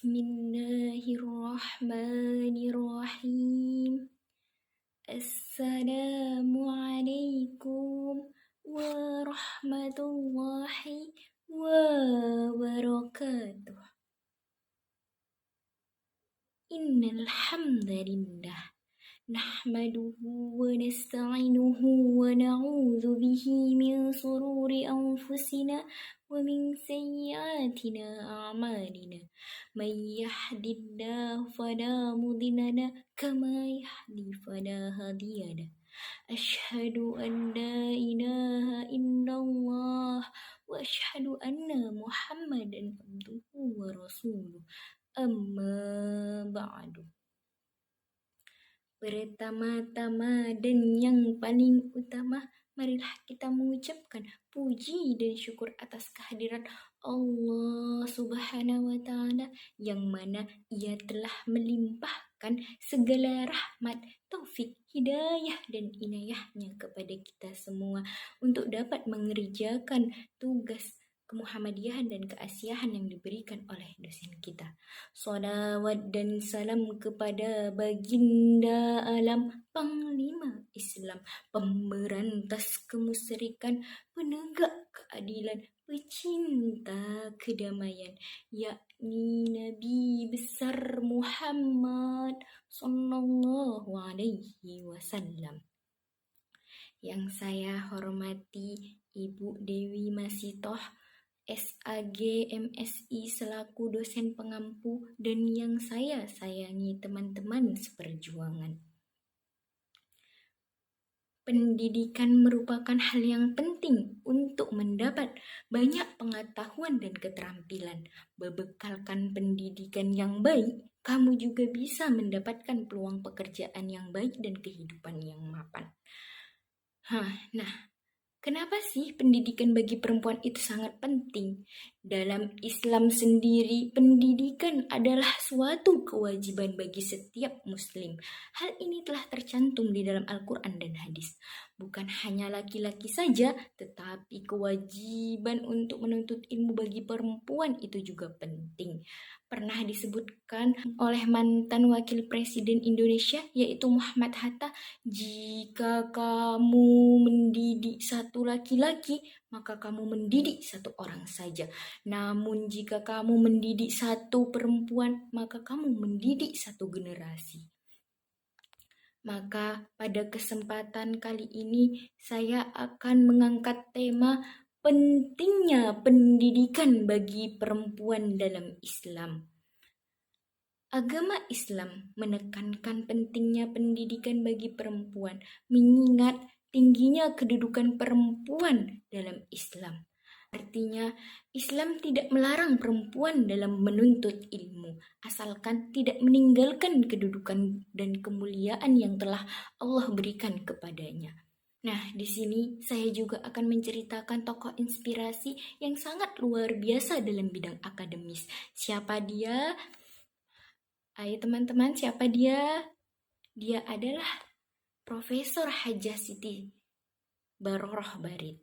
Bismillahirrahmanirrahim. Assalamualaikum warahmatullahi wabarakatuh. Innal hamdalillah nahmaduhu wa nasta'inuhu wa na'udzu bihi min sururi anfusina wa min sayyiati a'malina. May yahdihillahu fala mudilla lahu kama yahdi fala hadiya lahu. Asyhadu an la ilaha illallah wa asyhadu anna Muhammadan abduhu wa rasuluh. Amma ba'du. Pertama-tama dan yang paling utama, marilah kita mengucapkan puji dan syukur atas kehadiran Allah Subhanahu wa Ta'ala, yang mana Ia telah melimpahkan segala rahmat, taufik, hidayah, dan inayahnya kepada kita semua untuk dapat mengerjakan tugas kemuhammadiyahan dan keasiahan yang diberikan oleh dosen kita. Salawat dan salam kepada baginda alam, Panglima Islam, pemberantas kemusyrikan, penegak keadilan, pecinta kedamaian, yakni Nabi besar Muhammad sallallahu alaihi wasallam. Yang saya hormati Ibu Dewi Masitoh, SAG MSI selaku dosen pengampu, dan yang saya sayangi teman-teman seperjuangan. Pendidikan merupakan hal yang penting untuk mendapat banyak pengetahuan dan keterampilan. Berbekalkan pendidikan yang baik, kamu juga bisa mendapatkan peluang pekerjaan yang baik dan kehidupan yang mapan. Nah, kenapa sih pendidikan bagi perempuan itu sangat penting? Dalam Islam sendiri, pendidikan adalah suatu kewajiban bagi setiap muslim. Hal ini telah tercantum di dalam Al-Quran dan hadis. Bukan hanya laki-laki saja, tetapi kewajiban untuk menuntut ilmu bagi perempuan itu juga penting. Pernah disebutkan oleh mantan wakil presiden Indonesia, yaitu Muhammad Hatta, jika kamu mendidik satu laki-laki, maka kamu mendidik satu orang saja. Namun jika kamu mendidik satu perempuan, maka kamu mendidik satu generasi. Maka pada kesempatan kali ini saya akan mengangkat tema pentingnya pendidikan bagi perempuan dalam Islam. Agama Islam menekankan pentingnya pendidikan bagi perempuan, mengingat tingginya kedudukan perempuan dalam Islam. Artinya, Islam tidak melarang perempuan dalam menuntut ilmu, asalkan tidak meninggalkan kedudukan dan kemuliaan yang telah Allah berikan kepadanya. Nah, di sini saya juga akan menceritakan tokoh inspirasi yang sangat luar biasa dalam bidang akademis. Siapa dia? Ayo teman-teman, siapa dia? Dia adalah Profesor Hajah Siti Baroroh Barit.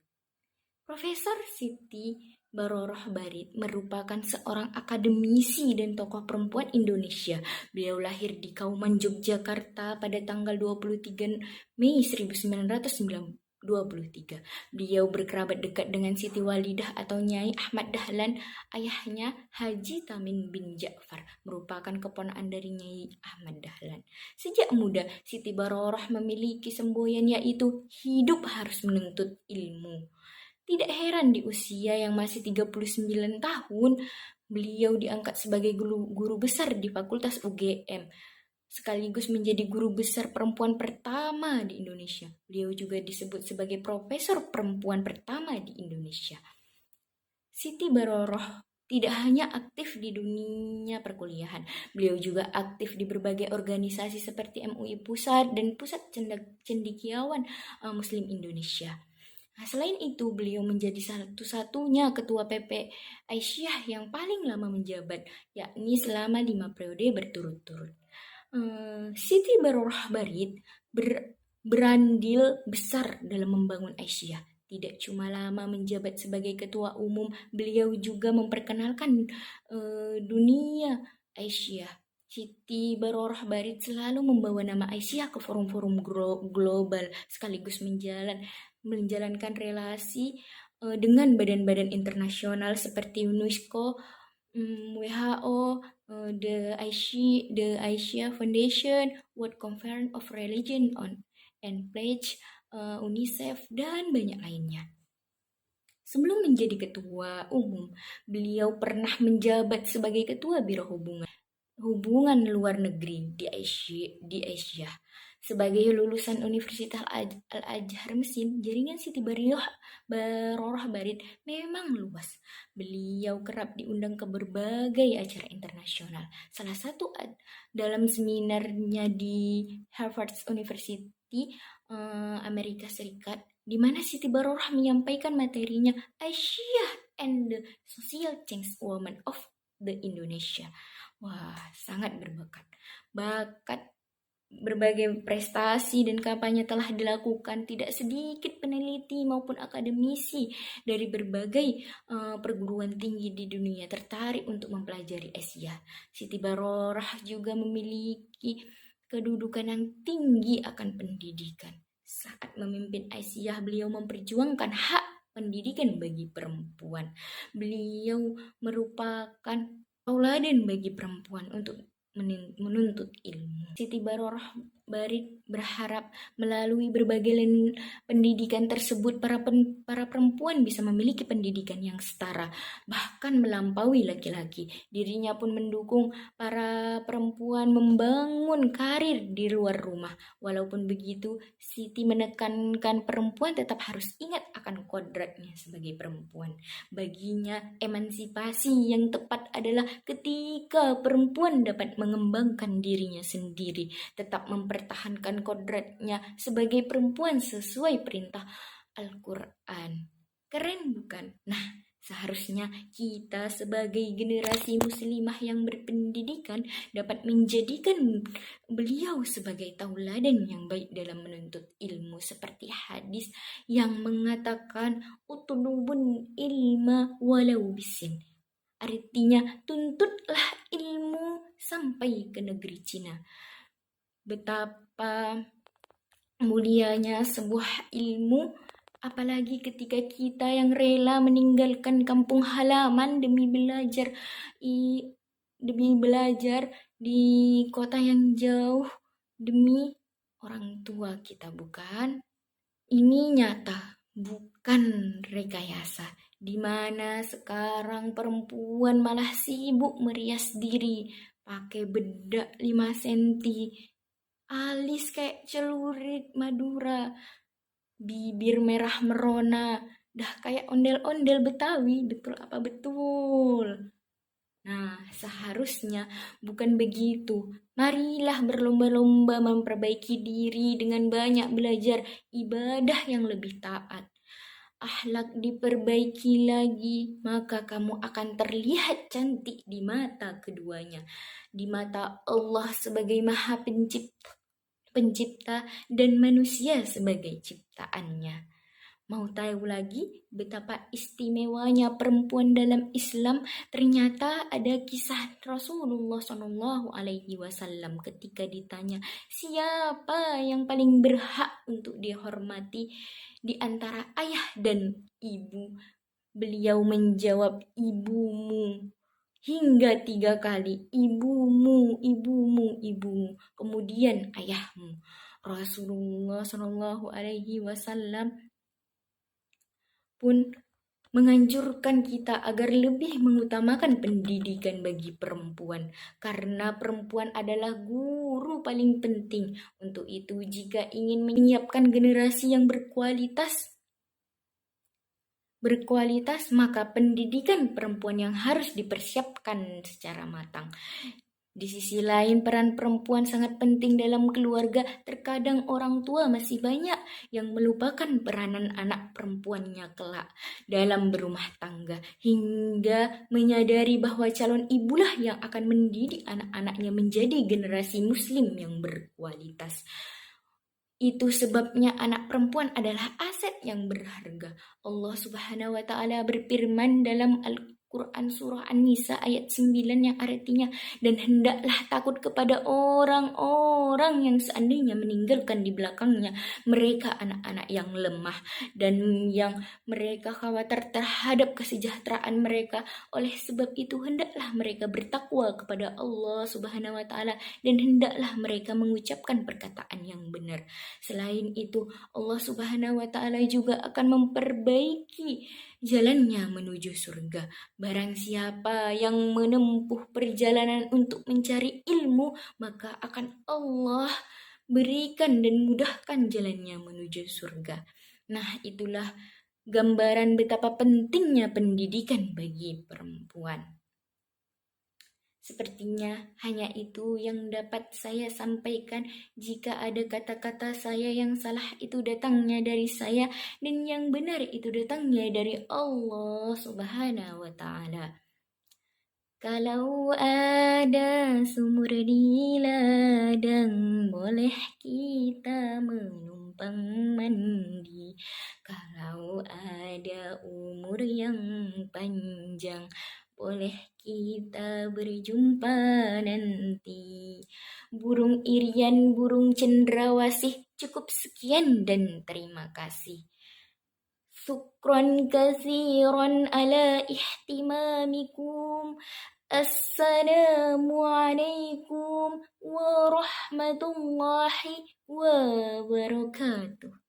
Profesor Siti Baroroh Barit merupakan seorang akademisi dan tokoh perempuan Indonesia. Beliau lahir di Kauman, Yogyakarta pada tanggal 23 Mei 1923. Beliau berkerabat dekat dengan Siti Walidah atau Nyai Ahmad Dahlan. Ayahnya Haji Tamin bin Ja'far merupakan keponakan dari Nyai Ahmad Dahlan. Sejak muda, Siti Baroroh memiliki semboyan, yaitu hidup harus menuntut ilmu. Tidak heran di usia yang masih 39 tahun, beliau diangkat sebagai guru besar di Fakultas UGM, sekaligus menjadi guru besar perempuan pertama di Indonesia. Beliau juga disebut sebagai profesor perempuan pertama di Indonesia. Siti Baroroh tidak hanya aktif di dunia perkuliahan, beliau juga aktif di berbagai organisasi seperti MUI Pusat dan Pusat Cendekiawan Muslim Indonesia. Nah, selain itu, beliau menjadi satu-satunya ketua PP Aisyah yang paling lama menjabat, yakni selama 5 periode berturut-turut. Siti Baroroh Barit berandil besar dalam membangun Aisyah. Tidak cuma lama menjabat sebagai ketua umum, beliau juga memperkenalkan dunia Aisyah. Siti Barorah Barit selalu membawa nama Aisyah ke forum-forum global sekaligus menjalankan relasi dengan badan-badan internasional seperti UNESCO, WHO, the Asia Foundation, World Conference of Religion on and Pledge, UNICEF, dan banyak lainnya. Sebelum menjadi ketua umum, beliau pernah menjabat sebagai ketua Biro Hubungan Luar Negeri di Asia. Sebagai lulusan Universitas Al-Azhar Mesin, jaringan Siti Barorah Barit memang luas. Beliau kerap diundang ke berbagai acara internasional. Salah satu dalam seminarnya di Harvard University, Amerika Serikat, di mana Siti Barorah menyampaikan materinya Asia and the Social Change Women of the Indonesia. Wah, sangat bakat berbagai prestasi dan kampanye telah dilakukan. Tidak sedikit peneliti maupun akademisi dari berbagai perguruan tinggi di dunia tertarik untuk mempelajari Asia. Siti Barorah juga memiliki kedudukan yang tinggi akan pendidikan. Saat memimpin Asia, beliau memperjuangkan hak pendidikan bagi perempuan. Beliau merupakan tauladan bagi perempuan untuk menuntut ilmu. Siti Barorah Barit berharap melalui berbagai pendidikan tersebut para perempuan bisa memiliki pendidikan yang setara, bahkan melampaui laki-laki. Dirinya pun mendukung para perempuan membangun karir di luar rumah. Walaupun begitu, Siti menekankan perempuan tetap harus ingat akan kodratnya sebagai perempuan. Baginya, emansipasi yang tepat adalah ketika perempuan dapat mengembangkan dirinya sendiri, tetap mempertahankan kodratnya sebagai perempuan sesuai perintah Al-Quran. Keren bukan? Nah, seharusnya kita sebagai generasi muslimah yang berpendidikan dapat menjadikan beliau sebagai tauladan yang baik dalam menuntut ilmu, seperti hadis yang mengatakan utlubun ilma walau bisin. Artinya, tuntutlah ilmu sampai ke negeri Cina. Betapa mulianya sebuah ilmu, apalagi ketika kita yang rela meninggalkan kampung halaman demi belajar di kota yang jauh demi orang tua kita, bukan? Ini nyata, bukan rekayasa, di mana sekarang perempuan malah sibuk merias diri pakai bedak 5 cm, alis kayak celurit Madura, bibir merah merona, dah kayak ondel-ondel Betawi. Betul apa betul? Nah, seharusnya bukan begitu. Marilah berlomba-lomba memperbaiki diri dengan banyak belajar ibadah yang lebih taat. Akhlak diperbaiki lagi, maka kamu akan terlihat cantik di mata keduanya. Di mata Allah sebagai Maha Pencipta dan manusia sebagai ciptaannya. Mau tahu lagi betapa istimewanya perempuan dalam Islam? Ternyata ada kisah Rasulullah SAW ketika ditanya siapa yang paling berhak untuk dihormati di antara ayah dan ibu. Beliau menjawab, ibumu. Hingga 3 kali, ibumu, ibumu, ibumu. Kemudian ayahmu. Rasulullah SAW pun menganjurkan kita agar lebih mengutamakan pendidikan bagi perempuan, karena perempuan adalah guru paling penting. Untuk itu, jika ingin menyiapkan generasi yang berkualitas, maka pendidikan perempuan yang harus dipersiapkan secara matang. Di sisi lain, peran perempuan sangat penting dalam keluarga. Terkadang orang tua masih banyak yang melupakan peranan anak perempuannya kelak dalam berumah tangga, hingga menyadari bahwa calon ibulah yang akan mendidik anak-anaknya menjadi generasi muslim yang berkualitas. Itu sebabnya anak perempuan adalah aset yang berharga. Allah Subhanahu wa Ta'ala berfirman dalam Quran surah An-Nisa ayat 9 yang artinya, dan hendaklah takut kepada orang-orang yang seandainya meninggalkan di belakangnya mereka anak-anak yang lemah dan yang mereka khawatir terhadap kesejahteraan mereka. Oleh sebab itu hendaklah mereka bertakwa kepada Allah Subhanahu wa taala dan hendaklah mereka mengucapkan perkataan yang benar. Selain itu, Allah Subhanahu wa taala juga akan memperbaiki jalannya menuju surga. Barang siapa yang menempuh perjalanan untuk mencari ilmu, maka akan Allah berikan dan mudahkan jalannya menuju surga. Nah, itulah gambaran betapa pentingnya pendidikan bagi perempuan. Sepertinya hanya itu yang dapat saya sampaikan. Jika ada kata-kata saya yang salah, itu datangnya dari saya, dan yang benar itu datangnya dari Allah Subhanahu wa taala. Kalau ada sumur di ladang, boleh kita menumpang mandi. Kalau ada umur yang panjang, boleh kita berjumpa nanti. Burung irian, burung cendrawasih, cukup sekian dan terima kasih. Syukran katsiran ala ihtimamikum. Assalamualaikum warahmatullahi wabarakatuh.